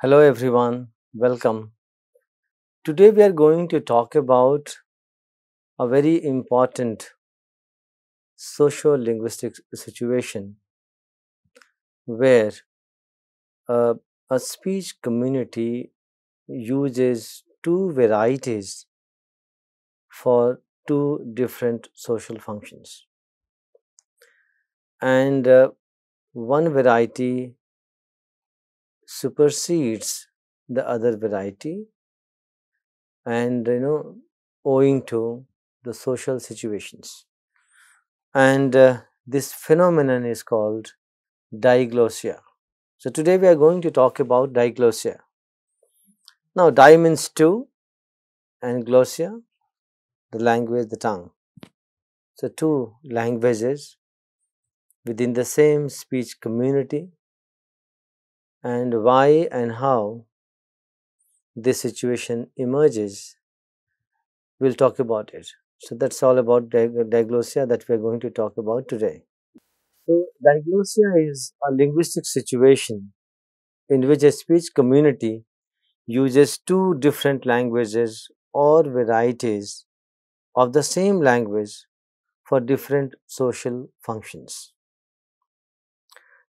Hello everyone, welcome. Today we are going to talk about a very important socio-linguistic situation where uh, a speech community uses two varieties for two different social functions. And one variety supersedes the other variety and owing to the social situations. And this phenomenon is called diglossia. So today we are going to talk about diglossia. Now di means two and glossia, the language, the tongue. So two languages within the same speech community, and why and how this situation emerges, we'll talk about it. So that's all about diglossia that we are going to talk about today. So diglossia is a linguistic situation in which a speech community uses two different languages or varieties of the same language for different social functions.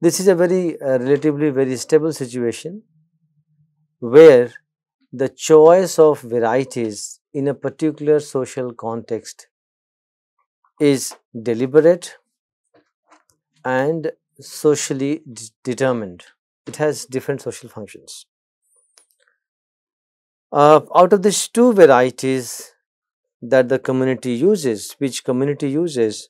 This is a relatively very stable situation where the choice of varieties in a particular social context is deliberate and socially determined. It has different social functions. Out of these two varieties that the community uses, speech community uses,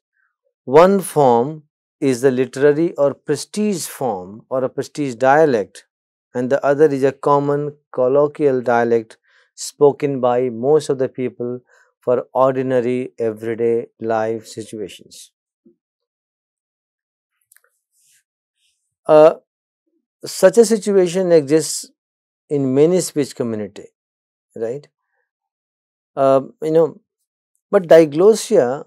one form is the literary or prestige form or a prestige dialect, and the other is a common colloquial dialect spoken by most of the people for ordinary everyday life situations. Uh, Such a situation exists in many speech community, right? Uh, you know, but diglossia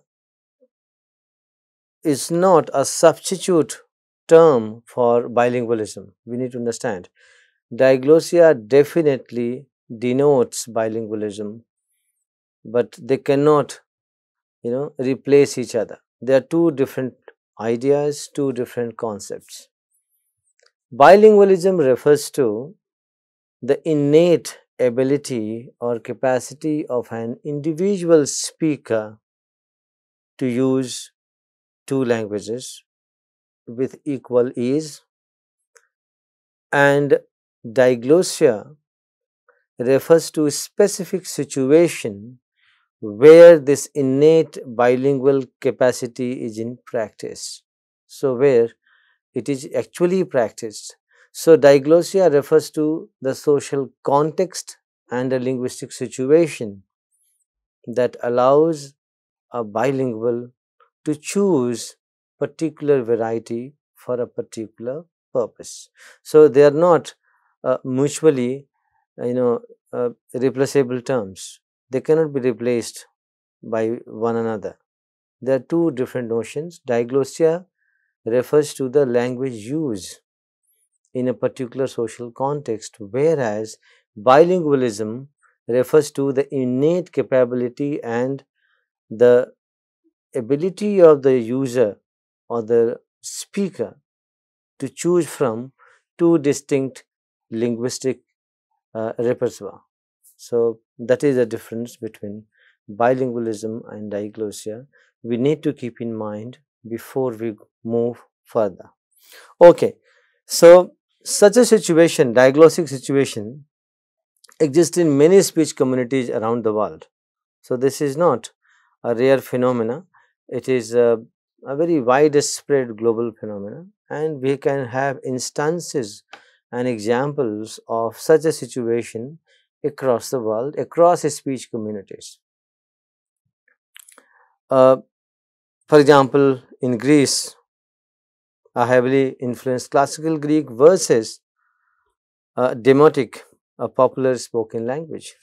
is not a substitute term for bilingualism. We need to understand. Diglossia definitely denotes bilingualism, but they cannot, replace each other. They are two different ideas, two different concepts. Bilingualism refers to the innate ability or capacity of an individual speaker to use two languages with equal ease, and diglossia refers to a specific situation where this innate bilingual capacity is in practice. So, where it is actually practiced. So, diglossia refers to the social context and a linguistic situation that allows a bilingual to choose particular variety for a particular purpose. So, they are not mutually replaceable terms. They cannot be replaced by one another. There are two different notions. Diglossia refers to the language use in a particular social context, whereas bilingualism refers to the innate capability and the ability of the user or the speaker to choose from two distinct linguistic repertoire. So, that is the difference between bilingualism and diglossia. We need to keep in mind before we move further. Okay, so such a situation, diglossic situation, exists in many speech communities around the world. So, this is not a rare phenomena, it is a very widespread global phenomena, and we can have instances and examples of such a situation across the world, across speech communities. Uh, for example, in Greece, a heavily influenced classical Greek versus Demotic, a popular spoken language,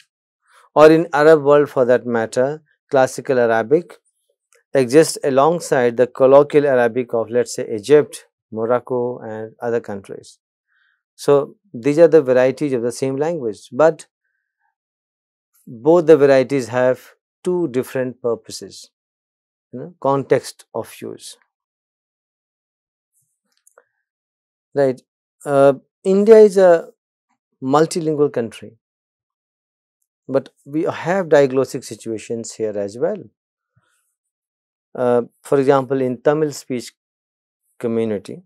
or in Arab world for that matter, classical Arabic exists alongside the colloquial Arabic of, let's say, Egypt, Morocco, and other countries. So these are the varieties of the same language, but both the varieties have two different purposes, context of use. Right. India is a multilingual country, but we have diglossic situations here as well. For example, in Tamil speech community,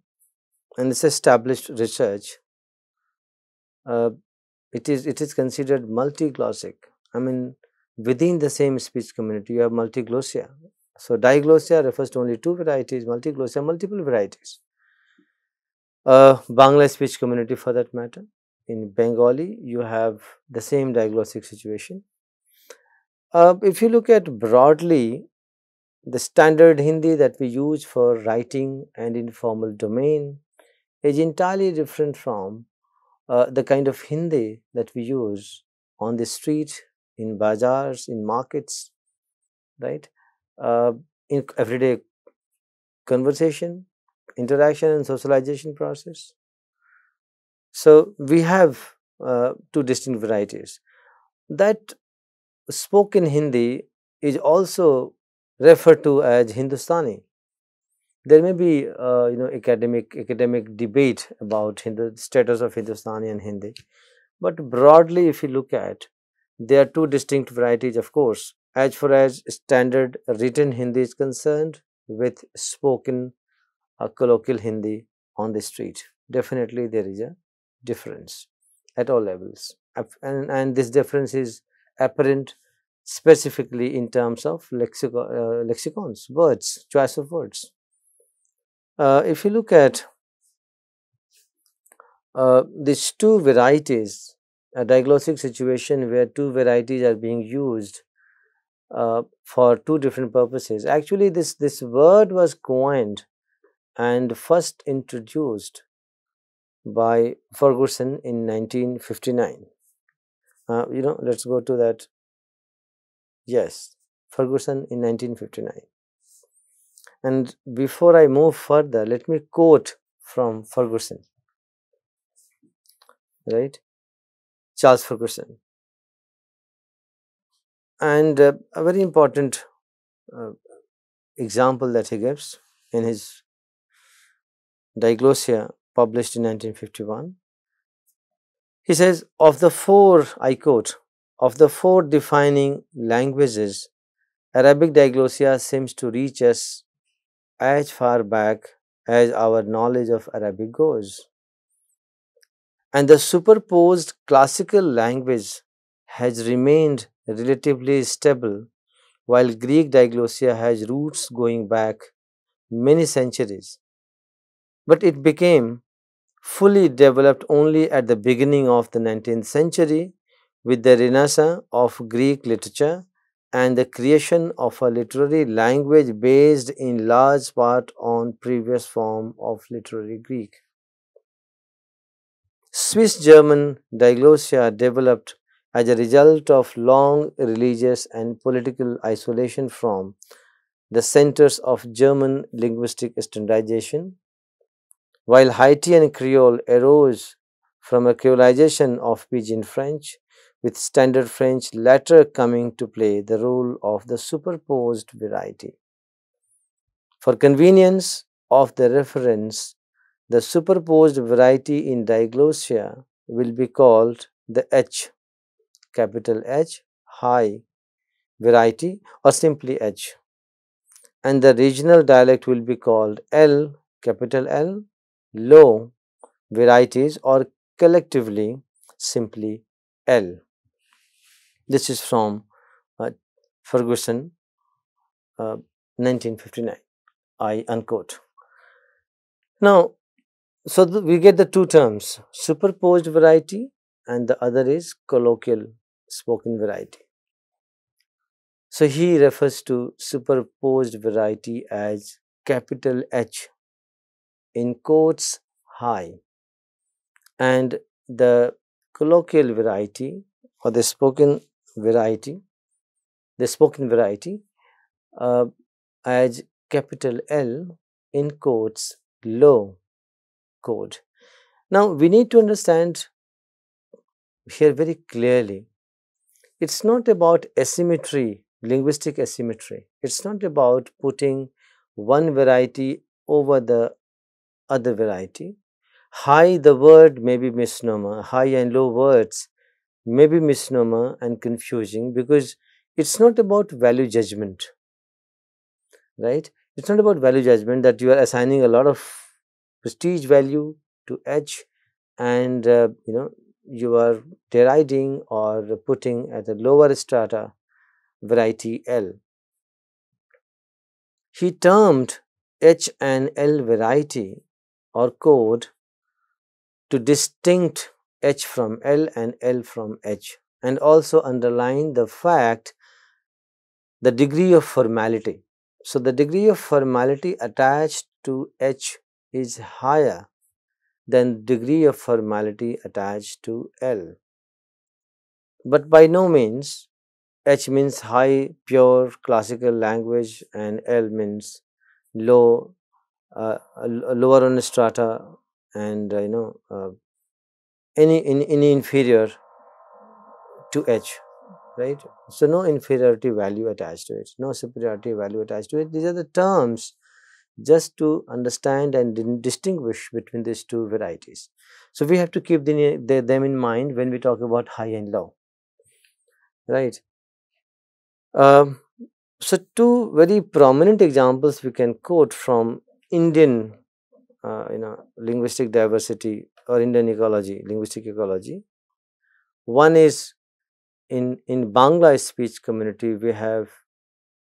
and this established research, uh, it is considered multiglossic. I mean, within the same speech community, you have multiglossia. So diglossia refers to only two varieties, multiglossia multiple varieties. Bangla speech community, for that matter, in Bengali, you have the same diglossic situation. If you look at broadly, the standard Hindi that we use for writing and informal domain is entirely different from the kind of Hindi that we use on the street, in bazaars, in markets, right? Uh, in everyday conversation, interaction, and socialization process. So we have two distinct varieties. That spoken Hindi is also referred to as Hindustani. There may be academic debate about Hindu status of Hindustani and Hindi, but broadly, if you look at, there are two distinct varieties, of course, as far as standard written Hindi is concerned, with spoken colloquial Hindi on the street. Definitely, there is a difference at all levels, and this difference is apparent specifically in terms of lexicons, words, choice of words. If you look at these two varieties, a diglossic situation where two varieties are being used for two different purposes. Actually, this word was coined and first introduced by Ferguson in 1959. Let's go to that. Yes, Ferguson in 1959. And before I move further, let me quote from Ferguson, right? Charles Ferguson. And a very important uh, example that he gives in his Diglossia, published in 1951. He says, of the four, I quote, of the four defining languages, Arabic diglossia seems to reach us as far back as our knowledge of Arabic goes. And the superposed classical language has remained relatively stable, while Greek diglossia has roots going back many centuries. But it became fully developed only at the beginning of the 19th century with the renaissance of Greek literature and the creation of a literary language based in large part on previous form of literary Greek. Swiss German diglossia developed as a result of long religious and political isolation from the centers of German linguistic standardization, while Haitian Creole arose from a creolization of Pidgin French, with Standard French later coming to play the role of the superposed variety. For convenience of the reference, the superposed variety in diglossia will be called the H, capital H, high variety, or simply H, and the regional dialect will be called L, capital L, low varieties, or collectively simply L. This is from uh, Ferguson, 1959. I unquote. Now, so we get the two terms, superposed variety and the other is colloquial spoken variety. So he refers to superposed variety as capital H in quotes high, and the colloquial variety or variety, the spoken variety uh, as capital L in quotes low code. Now, we need to understand here very clearly, it's not about asymmetry, linguistic asymmetry. It's not about putting one variety over the other variety. High, the word may be misnomer. High and low words may be misnomer and confusing because it's not about value judgment, right? It's not about value judgment that you are assigning a lot of prestige value to H, and you are deriding or putting at a lower strata variety L. He termed H and L variety or code to distinct H from L and L from H, and also underline the fact the degree of formality. So, the degree of formality attached to H is higher than degree of formality attached to L. But by no means H means high, pure classical language, and L means low, lower on strata, and any inferior to H, right? So no inferiority value attached to it, no superiority value attached to it. These are the terms just to understand and distinguish between these two varieties. So we have to keep them in mind when we talk about high and low, right? Um, so two very prominent examples we can quote from Indian, linguistic diversity or Indian ecology, linguistic ecology. One is in Bangla speech community, we have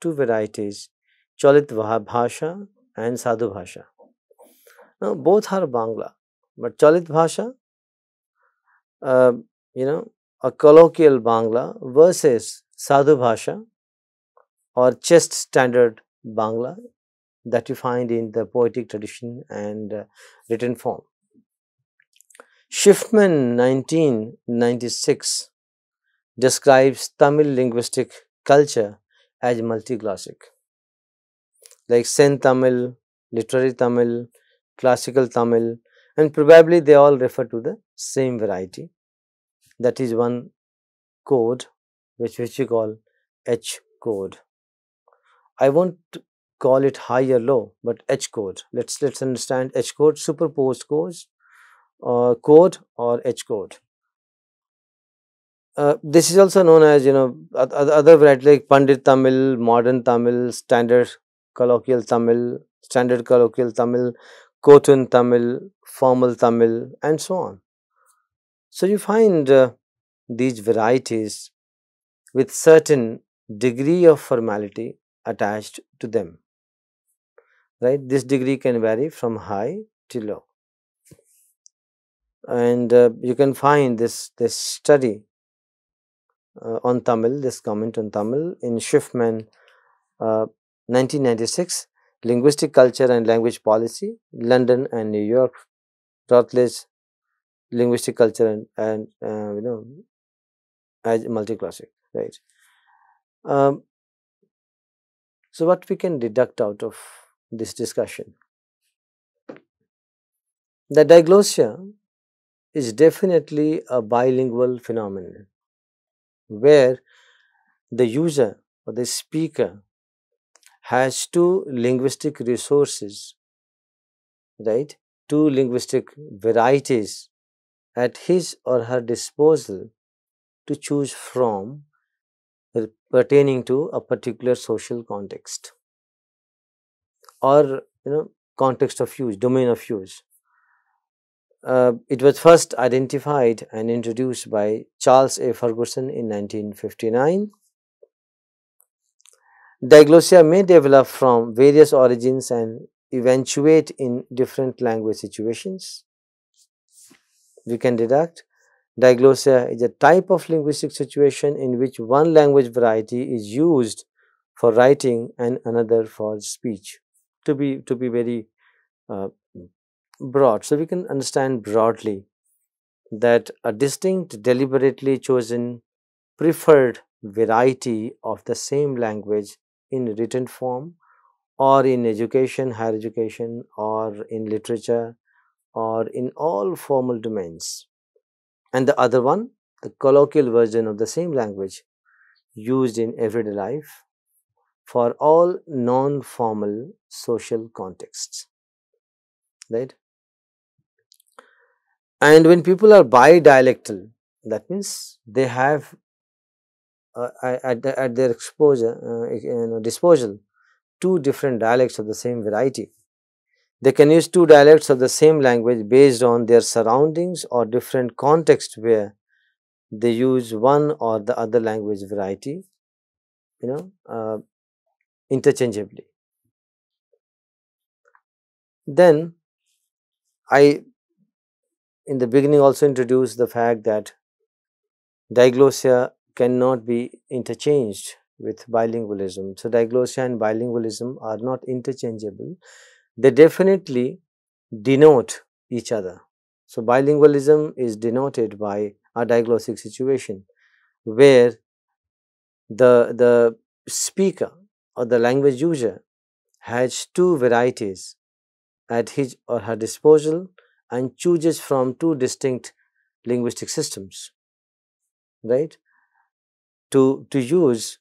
two varieties, Chalit Bhasha and Sadhu Bhasha. Now, both are Bangla, but Chalit Bhasha, uh, you know, a colloquial Bangla versus Sadhu Bhasha or chest standard Bangla that you find in the poetic tradition and written form. Schiffman 1996 describes Tamil linguistic culture as multiglossic, like Sen Tamil, literary Tamil, classical Tamil, and probably they all refer to the same variety. That is one code which we call H code. I won't call it high or low, but H code. Let's understand H code, superposed codes, code or H code. This is also known as other variety like Pandit Tamil, modern Tamil, standard colloquial Tamil, Kotun Tamil, formal Tamil, and so on. So you find these varieties with certain degree of formality attached to them, right? This degree can vary from high to low, and you can find this study on Tamil, this comment on Tamil in Schiffman 1996, Linguistic Culture and Language Policy, London and New York, Routledge, Linguistic Culture and as multiclassic, right? Um, so what we can deduct out of this discussion? The diglossia is definitely a bilingual phenomenon where the user or the speaker has two linguistic resources, right? Two linguistic varieties at his or her disposal to choose from pertaining to a particular social context or context of use, domain of use. It was first identified and introduced by Charles A. Ferguson in 1959. Diglossia may develop from various origins and eventuate in different language situations. We can deduct diglossia is a type of linguistic situation in which one language variety is used for writing and another for speech. To be very uh, broad, so we can understand broadly that a distinct, deliberately chosen, preferred variety of the same language in written form or in education, higher education, or in literature or in all formal domains, and the other one, the colloquial version of the same language used in everyday life for all non-formal social contexts, right? And when people are bidialectal, that means they have at their disposal two different dialects of the same variety. They can use two dialects of the same language based on their surroundings or different contexts where they use one or the other language variety, you know, interchangeably. Then I, in the beginning, also introduced the fact that diglossia cannot be interchanged with bilingualism. So, diglossia and bilingualism are not interchangeable. They definitely denote each other. So, bilingualism is denoted by a diglossic situation where the speaker or the language user has two varieties at his or her disposal and chooses from two distinct linguistic systems, right, to use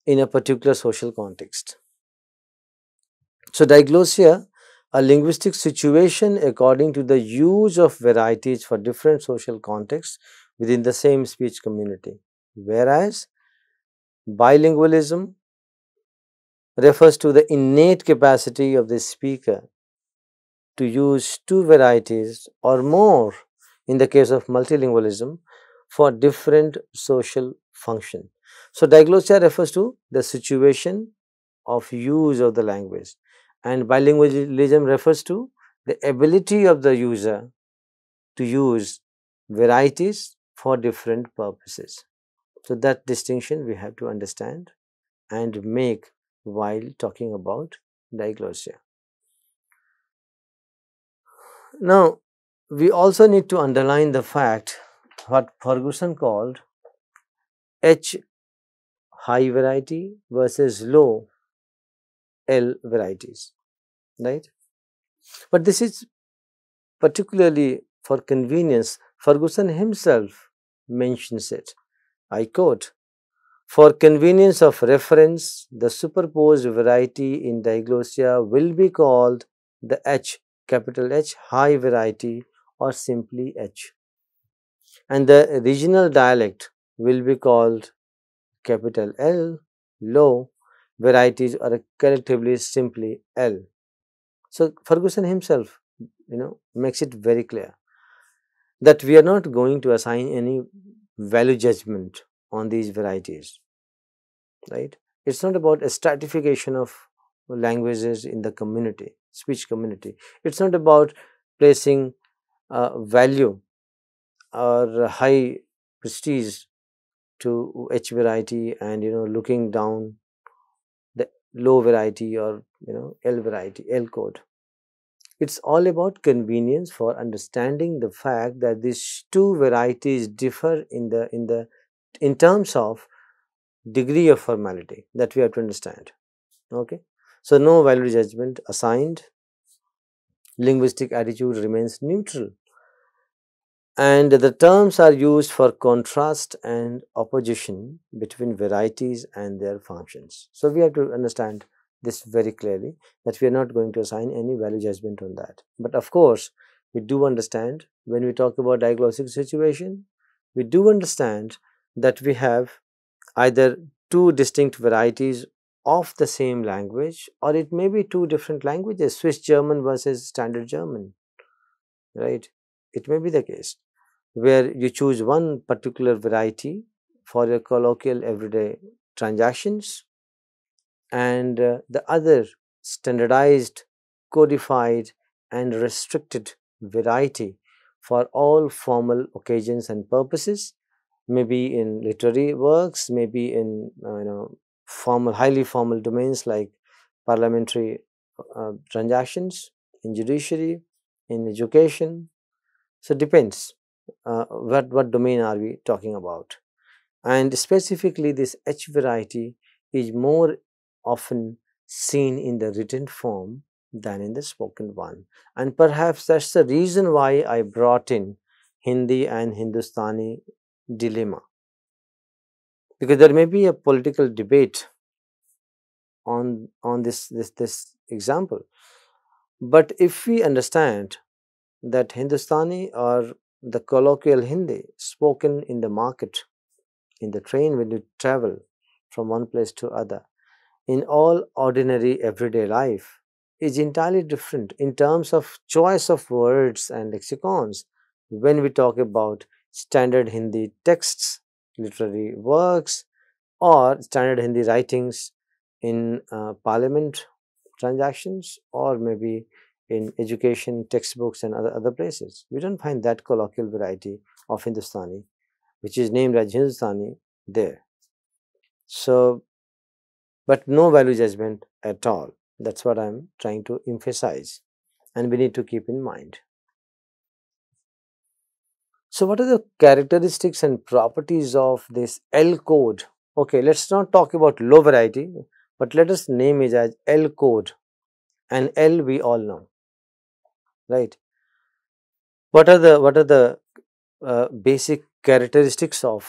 in a particular social context. So, diglossia, a linguistic situation according to the use of varieties for different social contexts within the same speech community, whereas bilingualism refers to the innate capacity of the speaker to use two varieties or more in the case of multilingualism for different social function. So, diglossia refers to the situation of use of the language, and bilingualism refers to the ability of the user to use varieties for different purposes. So, that distinction we have to understand and make while talking about diglossia. Now, we also need to underline the fact what Ferguson called H high variety versus low L varieties, right? But this is particularly for convenience. Ferguson himself mentions it. I quote, "For convenience of reference, the superposed variety in diglossia will be called the H, capital H, high variety, or simply H. And the regional dialect will be called capital L, low varieties, or collectively simply L." So, Ferguson himself, makes it very clear that we are not going to assign any value judgment on these varieties, right? It's not about a stratification of languages in the community, speech community. It's not about placing value or high prestige to H variety and looking down the low variety or L variety, L code. It's all about convenience for understanding the fact that these two varieties differ in terms of degree of formality that we have to understand. Okay, so no value judgment assigned. Linguistic attitude remains neutral, and the terms are used for contrast and opposition between varieties and their functions. So we have to understand this very clearly, that we are not going to assign any value judgment on that. But of course, we do understand when we talk about diglossic situation, we do understand that we have either two distinct varieties of the same language, or it may be two different languages, Swiss German versus Standard German, right? It may be the case where you choose one particular variety for your colloquial everyday transactions, and the other standardized, codified, and restricted variety for all formal occasions and purposes, maybe in literary works, maybe in formal, highly formal domains like parliamentary transactions, in judiciary, in education. So depends what domain are we talking about, and specifically this H variety is more often seen in the written form than in the spoken one. And perhaps that's the reason why I brought in Hindi and Hindustani dilemma, because there may be a political debate on this example. But if we understand that Hindustani or the colloquial Hindi spoken in the market, in the train when you travel from one place to other, in all ordinary everyday life, is entirely different in terms of choice of words and lexicons. When we talk about standard Hindi texts, literary works, or standard Hindi writings in parliament transactions, or maybe in education textbooks and other places, we don't find that colloquial variety of Hindustani, which is named as Hindustani, there. So, but no value judgment at all. That's what I'm trying to emphasize, and we need to keep in mind. So, what are the characteristics and properties of this L code? Okay, let's not talk about low variety, but let us name it as L code. And L we all know, right? What are the basic characteristics of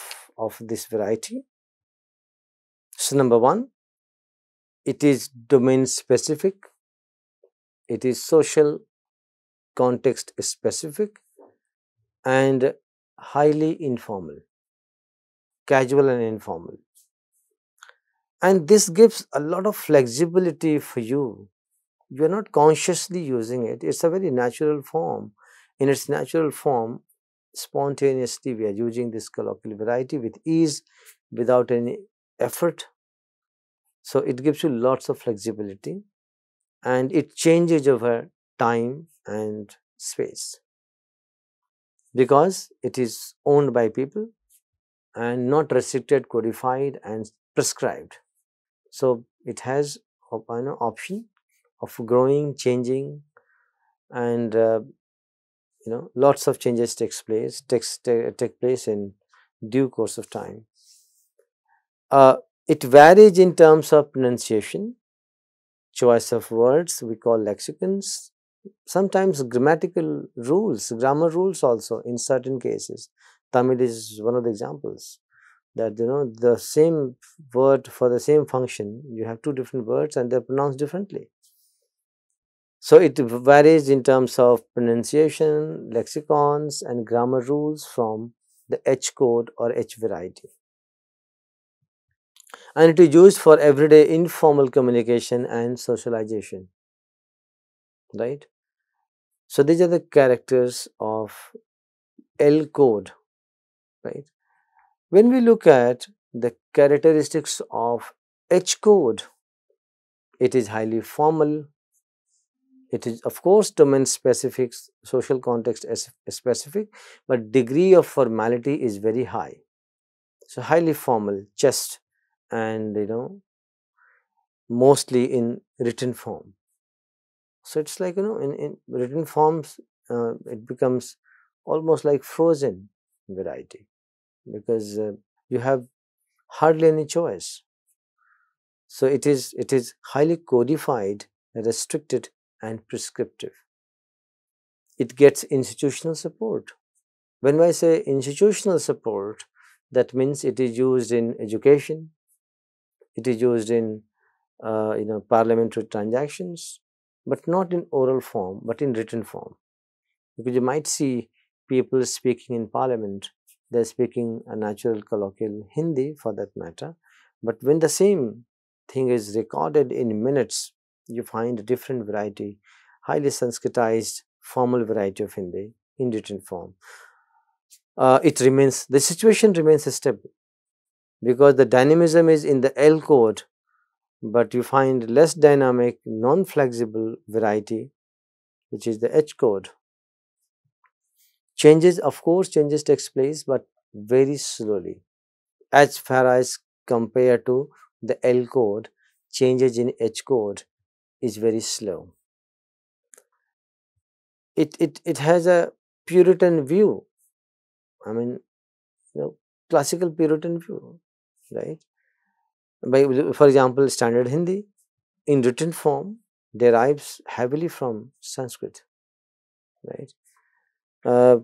this variety? So, number one, it is domain specific, it is social context specific, and highly informal, casual and informal. And this gives a lot of flexibility for you. You are not consciously using it, it's a very natural form. In its natural form, spontaneously, we are using this colloquial variety with ease, without any effort. So, it gives you lots of flexibility, and it changes over time and space, because it is owned by people and not restricted, codified, and prescribed. So, it has option of growing, changing, and lots of changes take place in due course of time. It varies in terms of pronunciation, choice of words we call lexicons, sometimes grammatical rules, grammar rules also in certain cases. Tamil is one of the examples, that the same word for the same function, you have two different words and they're pronounced differently. So, it varies in terms of pronunciation, lexicons, and grammar rules from the H code or H variety. And it is used for everyday informal communication and socialization, right? So, these are the characters of L code, right? When we look at the characteristics of H code, it is highly formal. It is, of course, domain specific, social context specific, but degree of formality is very high. So, highly formal, just, and mostly in written form. So, it's like in written forms, it becomes almost like frozen variety, because you have hardly any choice. So, it is highly codified, restricted, and prescriptive. It gets institutional support. When I say institutional support, that means it is used in education, it is used in parliamentary transactions, but not in oral form, but in written form. Because you might see people speaking in parliament, they're speaking a natural colloquial Hindi for that matter, but when the same thing is recorded in minutes, you find a different variety, highly Sanskritized formal variety of Hindi in written form. The situation remains stable, because the dynamism is in the L code, but you find less dynamic, non-flexible variety, which is the H code. Changes takes place, but very slowly. As far as compared to the L code, changes in H code is very slow. It has a Puritan view. I mean, classical Puritan view, right? For example, standard Hindi in written form, derives heavily from Sanskrit, right? Uh,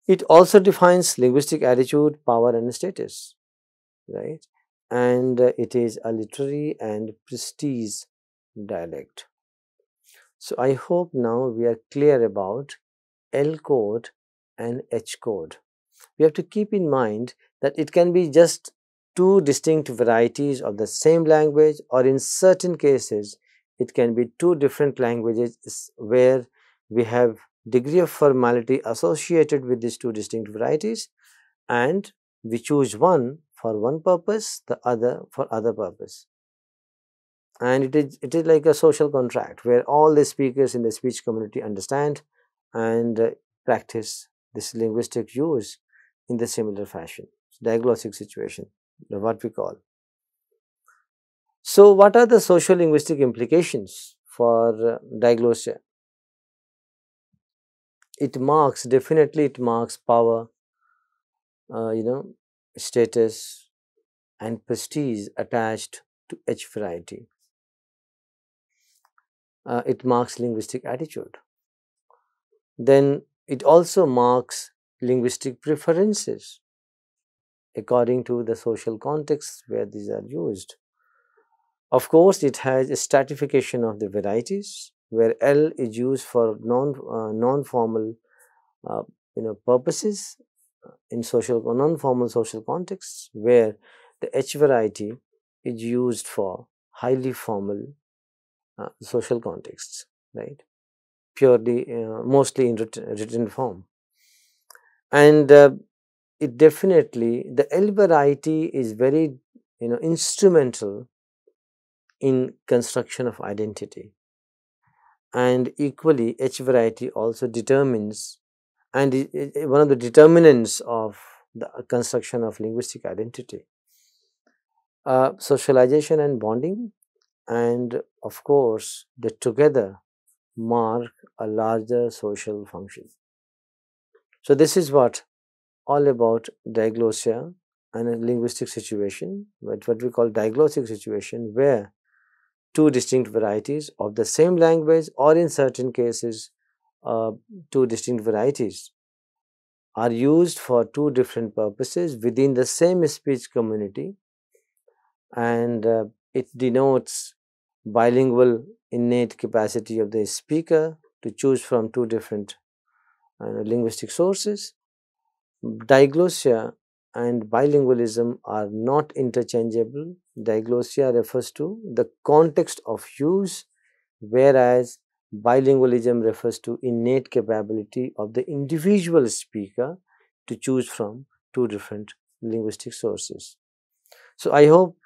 it also defines linguistic attitude, power, and status, right? And it is a literary and prestige dialect. So I hope now we are clear about L code and H code. We have to keep in mind that it can be just two distinct varieties of the same language, or in certain cases it can be two different languages where we have degree of formality associated with these two distinct varieties, and we choose one for one purpose, the other for other purpose. And it is like a social contract where all the speakers in the speech community understand and practice this linguistic use in the similar fashion. Diglossic situation, what we call. So what are the sociolinguistic implications for diglossia? It marks power, you know, status and prestige attached to each variety. It marks linguistic attitude. Then it also marks linguistic preferences according to the social context where these are used. Of course, it has a stratification of the varieties where L is used for non-formal uh, purposes in non-formal social contexts, where the H variety is used for highly formal social contexts, right? Purely, mostly in written form. And it definitely, the L variety is very instrumental in construction of identity, and equally H variety also determines and one of the determinants of the construction of linguistic identity. Socialization and bonding, and of course they together mark a larger social function. So this is all about diglossia and a linguistic situation, what we call diglossic situation, where two distinct varieties of the same language, or in certain cases uh, two distinct varieties, are used for two different purposes within the same speech community, and it denotes bilingual innate capacity of the speaker to choose from two different linguistic sources. Diglossia and bilingualism are not interchangeable. Diglossia refers to the context of use, whereas bilingualism refers to innate capability of the individual speaker to choose from two different linguistic sources. So I hope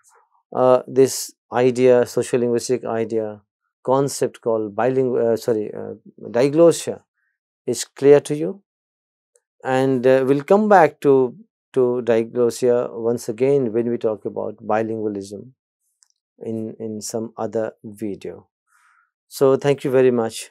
this idea, sociolinguistic idea, concept called diglossia is clear to you, and we'll come back to diglossia once again when we talk about bilingualism in some other video. So thank you very much.